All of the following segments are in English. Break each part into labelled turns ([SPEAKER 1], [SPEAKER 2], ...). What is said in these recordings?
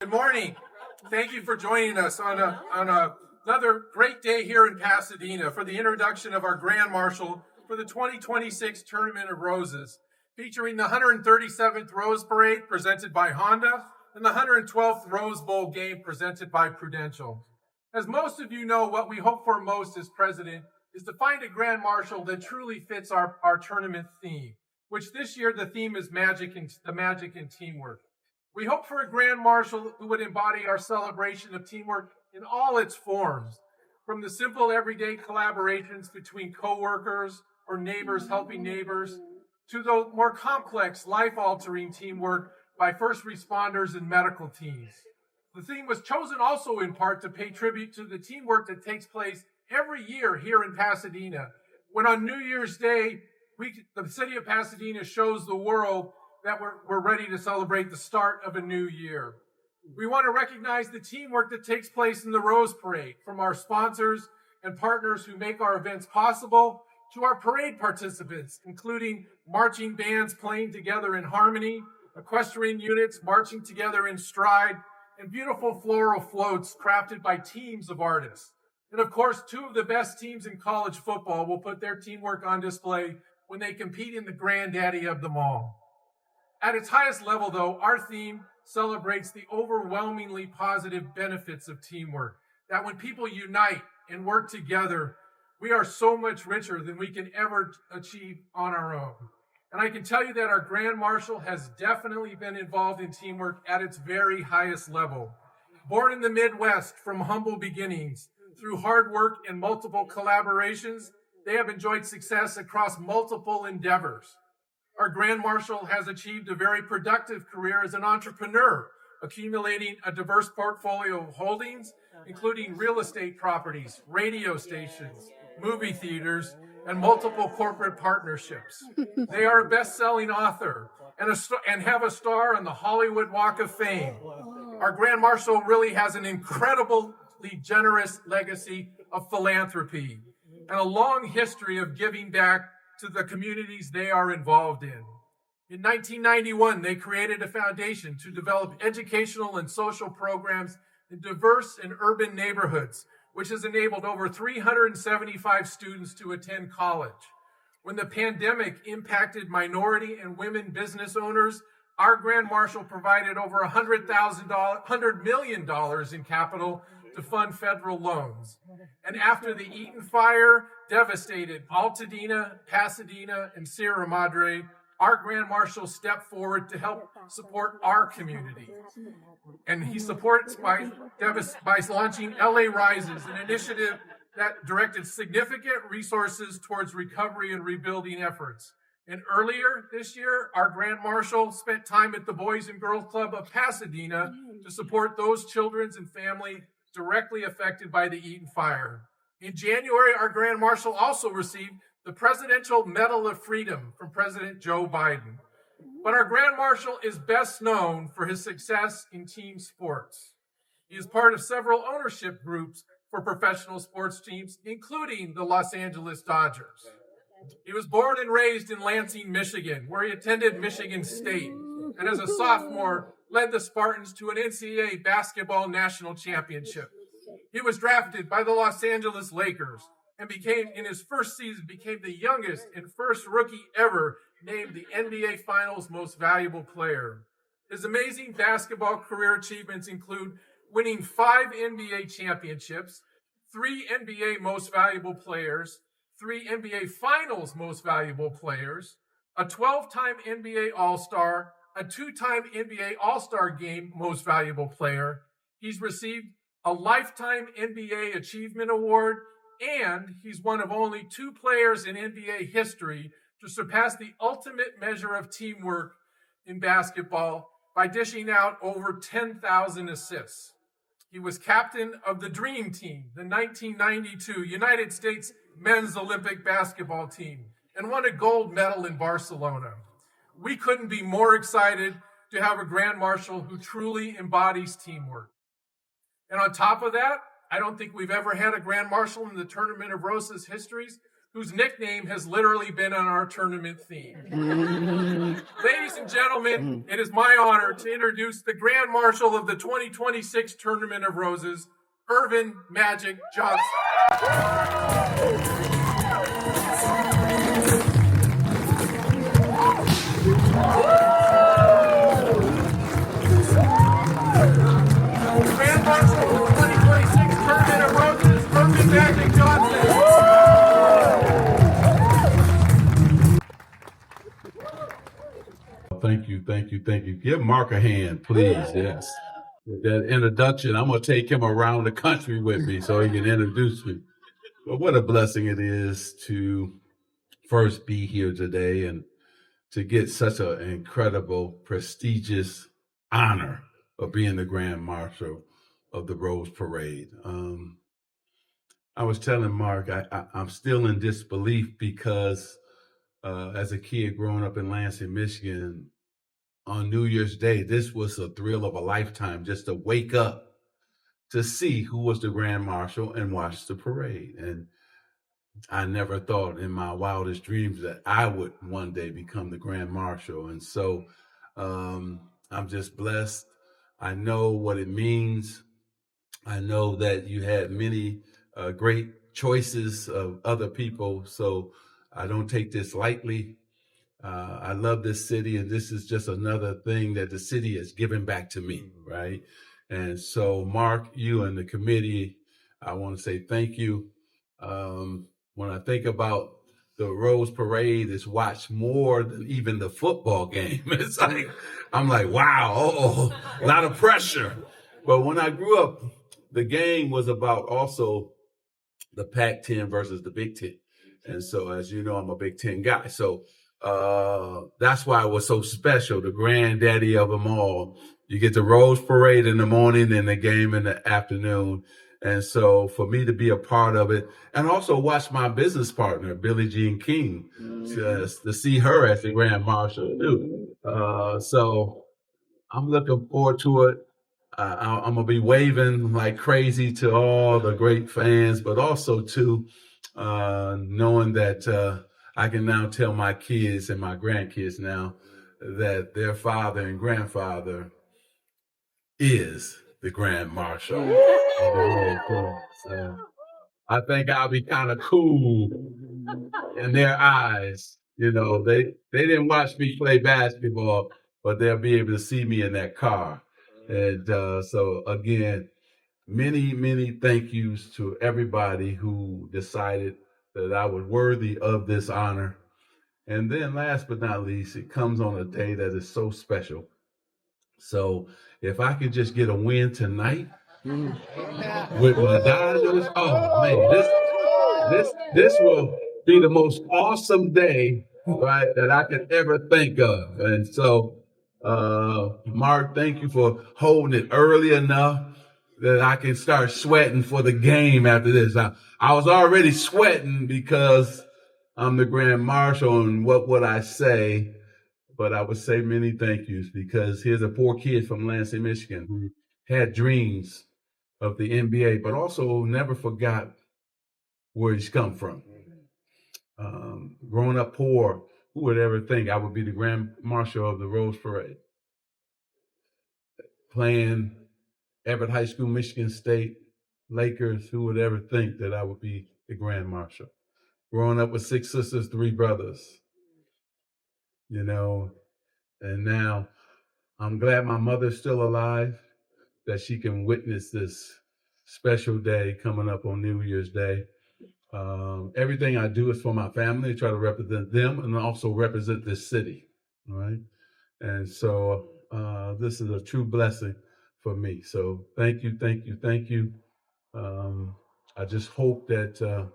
[SPEAKER 1] Good morning. Thank you for joining us on another great day here in Pasadena for the introduction of our Grand Marshal for the 2026 Tournament of Roses, featuring the 137th Rose Parade presented by Honda and the 112th Rose Bowl game presented by Prudential. As most of you know, what we hope for most as president is to find a Grand Marshal that truly fits our tournament theme, which this year the theme is magic and teamwork. We hope for a Grand Marshal who would embody our celebration of teamwork in all its forms, from the simple everyday collaborations between coworkers or neighbors helping neighbors, to the more complex, life-altering teamwork by first responders and medical teams. The theme was chosen also in part to pay tribute to the teamwork that takes place every year here in Pasadena, when on New Year's Day, the city of Pasadena shows the world that we're ready to celebrate the start of a new year. We want to recognize the teamwork that takes place in the Rose Parade, from our sponsors and partners who make our events possible, to our parade participants, including marching bands playing together in harmony, equestrian units marching together in stride, and beautiful floral floats crafted by teams of artists. And of course, two of the best teams in college football will put their teamwork on display when they compete in the granddaddy of them all. At its highest level, though, our theme celebrates the overwhelmingly positive benefits of teamwork, that when people unite and work together, we are so much richer than we can ever achieve on our own. And I can tell you that our Grand Marshal has definitely been involved in teamwork at its very highest level. Born in the Midwest from humble beginnings, through hard work and multiple collaborations, they have enjoyed success across multiple endeavors. Our Grand Marshal has achieved a very productive career as an entrepreneur, accumulating a diverse portfolio of holdings, including real estate properties, radio stations, movie theaters, and multiple corporate partnerships. They are a best-selling author and have a star on the Hollywood Walk of Fame. Our Grand Marshal really has an incredibly generous legacy of philanthropy and a long history of giving back to the communities they are involved in. In 1991, they created a foundation to develop educational and social programs in diverse and urban neighborhoods, which has enabled over 375 students to attend college. When the pandemic impacted minority and women business owners, our Grand Marshal provided over $100 million in capital to fund federal loans. And after the Eaton fire devastated Pasadena, and Sierra Madre, our Grand Marshal stepped forward to help support our community. And he supports by launching LA Rises, an initiative that directed significant resources towards recovery and rebuilding efforts. And earlier this year, our Grand Marshal spent time at the Boys and Girls Club of Pasadena to support those children and families directly affected by the Eaton fire. In January, our Grand Marshal also received the Presidential Medal of Freedom from President Joe Biden. But our Grand Marshal is best known for his success in team sports. He is part of several ownership groups for professional sports teams, including the Los Angeles Dodgers. He was born and raised in Lansing, Michigan, where he attended Michigan State, and as a sophomore, led the Spartans to an NCAA basketball national championship. He was drafted by the Los Angeles Lakers and in his first season, became the youngest and first rookie ever named the NBA Finals Most Valuable Player. His amazing basketball career achievements include winning 5 NBA championships, 3 NBA Most Valuable Players, 3 NBA Finals Most Valuable Players, a 12-time NBA All-Star, a 2-time NBA All-Star Game Most Valuable Player. He's received a Lifetime NBA Achievement Award, and he's one of only 2 players in NBA history to surpass the ultimate measure of teamwork in basketball by dishing out over 10,000 assists. He was captain of the Dream Team, the 1992 United States Men's Olympic Basketball Team, and won a gold medal in Barcelona. We couldn't be more excited to have a Grand Marshal who truly embodies teamwork. And on top of that, I don't think we've ever had a Grand Marshal in the Tournament of Roses histories whose nickname has literally been on our tournament theme. Ladies and gentlemen, it is my honor to introduce the Grand Marshal of the 2026 Tournament of Roses, Irvin Magic Johnson. Grand Marshal of the 2026 Tournament of Roses, Irvin Magic Johnson.
[SPEAKER 2] Thank you. Give Mark a hand, please. Yes. With that introduction, I'm going to take him around the country with me so he can introduce me. But what a blessing it is to first be here today and to get such an incredible, prestigious honor of being the Grand Marshal of the Rose Parade. I was telling Mark, I'm still in disbelief because as a kid growing up in Lansing, Michigan, on New Year's Day, this was a thrill of a lifetime just to wake up to see who was the Grand Marshal and watch the parade. And I never thought in my wildest dreams that I would one day become the Grand Marshal. And so I'm just blessed. I know what it means. I know that you had many great choices of other people. So I don't take this lightly. I love this city, and this is just another thing that the city has given back to me, right? And so, Mark, you and the committee, I want to say thank you. When I think about the Rose Parade, it's watched more than even the football game. It's like, I'm like, wow, a lot of pressure. But when I grew up, the game was about also the Pac-10 versus the Big Ten. And so, as you know, I'm a Big Ten guy. So that's why it was so special, the granddaddy of them all. You get the Rose Parade in the morning and the game in the afternoon. And so for me to be a part of it and also watch my business partner, Billie Jean King, to see her as the Grand Marshal too. So I'm looking forward to it. I'm going to be waving like crazy to all the great fans, but also to knowing that I can now tell my kids and my grandkids now that their father and grandfather is the Grand Marshal of the Rose Parade. So I think I'll be kind of cool in their eyes. You know, they didn't watch me play basketball, but they'll be able to see me in that car. And so again, many thank yous to everybody who decided that I was worthy of this honor. And then last but not least, it comes on a day that is so special. So if I could just get a win tonight with my Dodgers, oh man, this will be the most awesome day, right, that I could ever think of. And so, Mark, thank you for holding it early enough that I can start sweating for the game after this. I was already sweating because I'm the Grand Marshal, and what would I say? But I would say many thank yous because here's a poor kid from Lansing, Michigan who had dreams of the NBA, but also never forgot where he's come from. Growing up poor, who would ever think I would be the Grand Marshal of the Rose Parade? Playing Everett High School, Michigan State, Lakers, who would ever think that I would be the Grand Marshal? Growing up with 6 sisters, 3 brothers, you know, and now I'm glad my mother's still alive, that she can witness this special day coming up on New Year's Day. Everything I do is for my family, try to represent them and also represent this city, all right? And so this is a true blessing for me. So thank you. I just hope that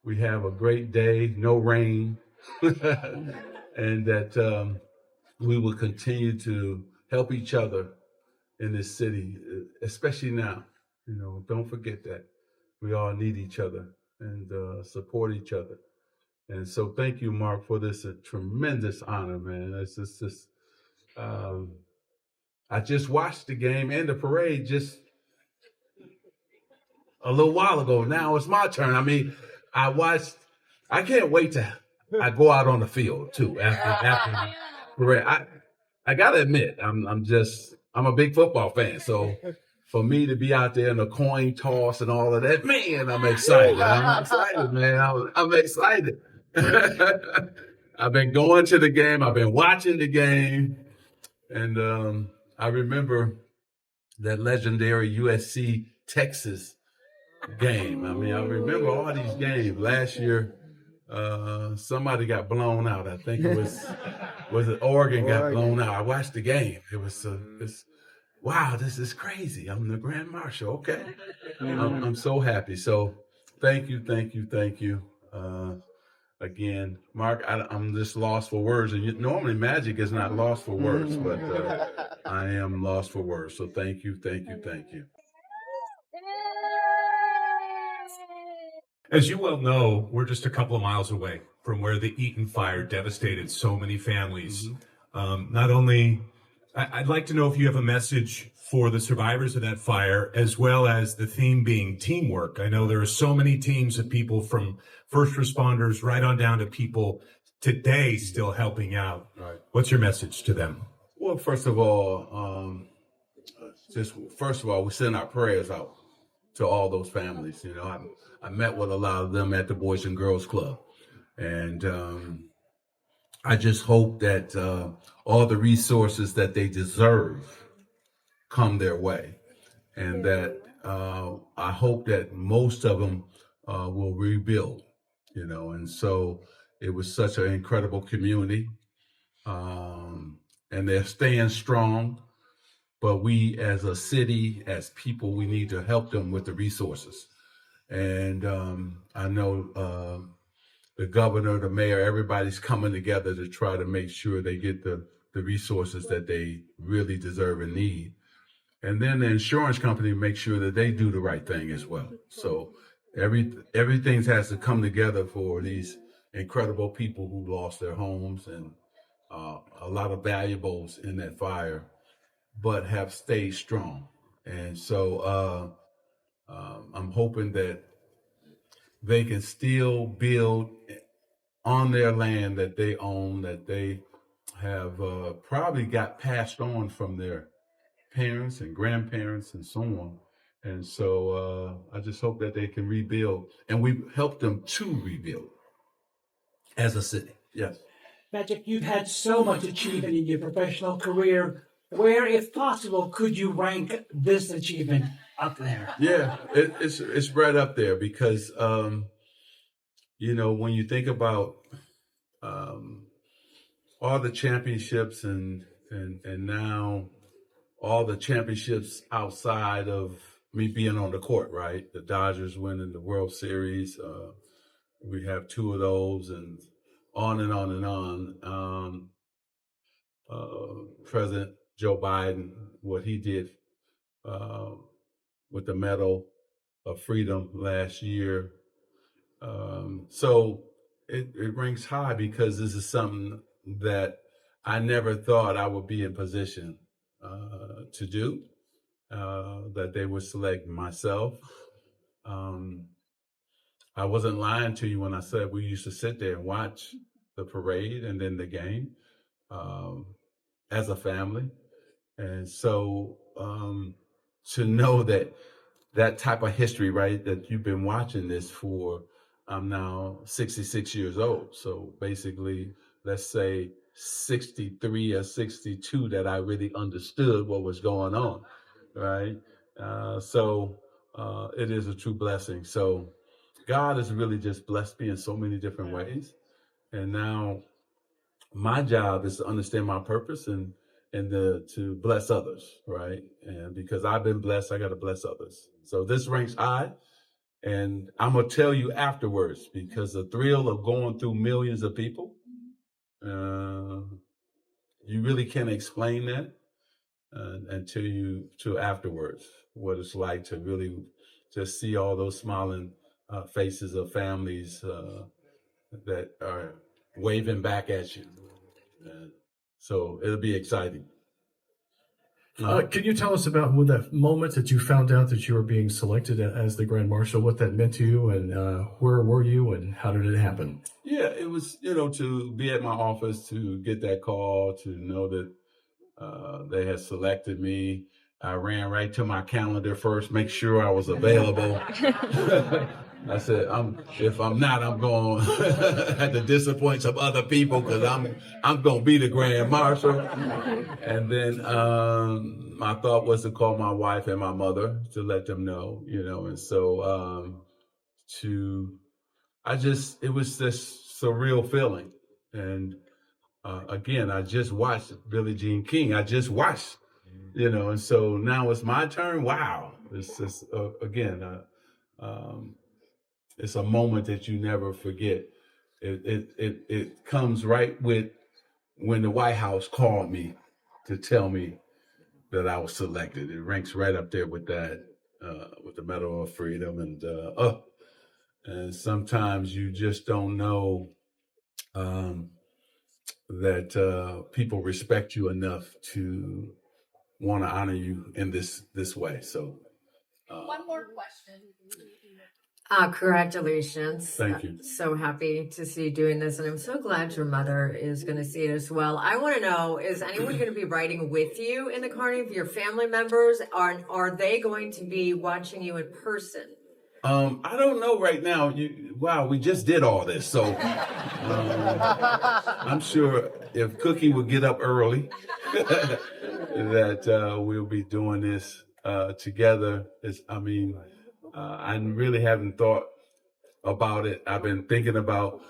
[SPEAKER 2] we have a great day, no rain, and that we will continue to help each other in this city, especially now. You know, don't forget that we all need each other and support each other. And so thank you, Mark, for this tremendous honor, man. It's just I just watched the game and the parade just a little while ago. Now it's my turn. I mean, I I can't wait to I go out on the field too after the parade. I gotta admit, I'm a big football fan. So for me to be out there in the coin toss and all of that, man, I'm excited. I'm excited, man. I'm excited. I've been going to the game. I've been watching the game, and I remember that legendary USC Texas game. I mean, I remember all these games. Last year, somebody got blown out. I think it was it Oregon got blown out. I watched the game. It was wow, this is crazy. I'm the Grand Marshal. Okay, I'm so happy. So thank you. Again, Mark, I'm just lost for words. And normally Magic is not lost for words, but I am lost for words. So thank you.
[SPEAKER 3] As you well know, we're just a couple of miles away from where the Eaton fire devastated so many families. Not only, I'd like to know if you have a message for the survivors of that fire, as well as the theme being teamwork. I know there are so many teams of people, from first responders right on down to people today still helping out.
[SPEAKER 2] Right.
[SPEAKER 3] What's your message to them?
[SPEAKER 2] Well, first of all, we send our prayers out to all those families. You know, I met with a lot of them at the Boys and Girls Club, and I just hope that all the resources that they deserve come their way, and that I hope that most of them will rebuild. You know, and so it was such an incredible community, and they're staying strong. But we, as a city, as people, we need to help them with the resources. And I know the governor, the mayor, everybody's coming together to try to make sure they get the resources that they really deserve and need. And then the insurance company makes sure that they do the right thing as well. So everything has to come together for these incredible people who lost their homes and a lot of valuables in that fire, but have stayed strong. And so I'm hoping that they can still build on their land that they own, that they have probably got passed on from their parents and grandparents and so on. And so I just hope that they can rebuild, and we help them to rebuild as a city. Yes.
[SPEAKER 4] Magic, you've had so much achievement in your professional career. Where, if possible, could you rank this achievement up there?
[SPEAKER 2] Yeah, it's right up there because, you know, when you think about all the championships and now all the championships outside of me being on the court, right? The Dodgers winning the World Series. We have 2 of those, and on and on and on. President Joe Biden, what he did with the Medal of Freedom last year. So it ranks high because this is something that I never thought I would be in position to do, that they would select myself. I wasn't lying to you when I said we used to sit there and watch the parade and then the game as a family. And so to know that type of history, right, that you've been watching this for, I'm now 66 years old. So basically, let's say 63 or 62 that I really understood what was going on, right? So it is a true blessing. So God has really just blessed me in so many different ways. And now my job is to understand my purpose and to bless others, right? And because I've been blessed, I got to bless others. So this ranks high. And I'm going to tell you afterwards, because the thrill of going through millions of people, you really can't explain that until afterwards, what it's like to really just see all those smiling faces of families that are waving back at you. So it'll be exciting.
[SPEAKER 5] Can you tell us about what that moment that you found out that you were being selected as the Grand Marshal, what that meant to you, and where were you, and how did it happen?
[SPEAKER 2] Yeah, it was, to be at my office, to get that call, to know that they had selected me. I ran right to my calendar first, make sure I was available. I said, if I'm not, I'm going to have to disappoint some other people because I'm going to be the Grand Marshal. And then my thought was to call my wife and my mother to let them know, and so it was this surreal feeling. And again, I just watched Billie Jean King. I just watched, and so now it's my turn. Wow. It's just, it's a moment that you never forget. It comes right with when the White House called me to tell me that I was selected. It ranks right up there with that, with the Medal of Freedom. And sometimes you just don't know that people respect you enough to want to honor you in this way. So
[SPEAKER 6] One more question.
[SPEAKER 7] Congratulations.
[SPEAKER 2] Thank you.
[SPEAKER 7] So happy to see you doing this, and I'm so glad your mother is going to see it as well. I want to know, is anyone going to be riding with you in the carnival? Your family members? Are they going to be watching you in person?
[SPEAKER 2] I don't know right now. Wow, we just did all this. So I'm sure if Cookie would get up early, that we'll be doing this together. I really haven't thought about it. I've been thinking about,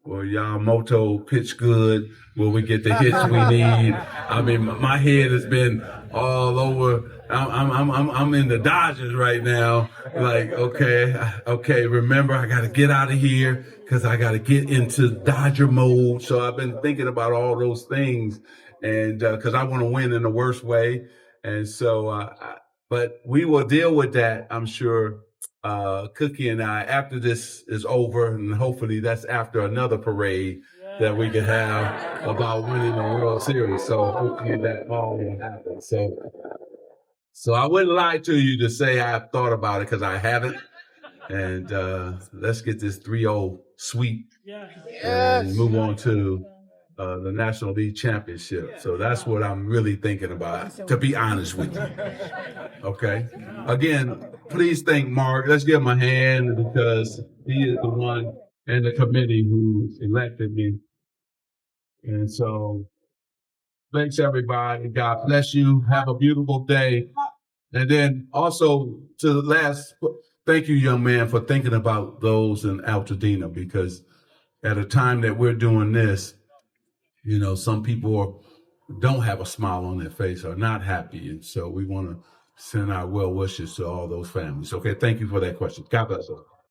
[SPEAKER 2] will Yamamoto pitch good? Will we get the hits we need? My head has been all over. I'm in the Dodgers right now. Like, okay, remember, I got to get out of here because I got to get into Dodger mode. So I've been thinking about all those things, and because I want to win in the worst way. And so, but we will deal with that, I'm sure. Cookie and I, after this is over, and hopefully that's after another parade that we can have about winning the World Series. So hopefully that all will happen. So I wouldn't lie to you to say I've thought about it because I haven't. And let's get this 3-0 sweep and move on to the National League Championship. So that's what I'm really thinking about, to be honest with you. Okay. Again, please thank Mark. Let's give him a hand because he is the one in the committee who elected me. And so thanks, everybody. God bless you. Have a beautiful day. And then also to the last, thank you, young man, for thinking about those in Altadena, because at a time that we're doing this, some people don't have a smile on their face, are not happy. And so we want to send our well wishes to all those families. Okay, thank you for that question. God bless us.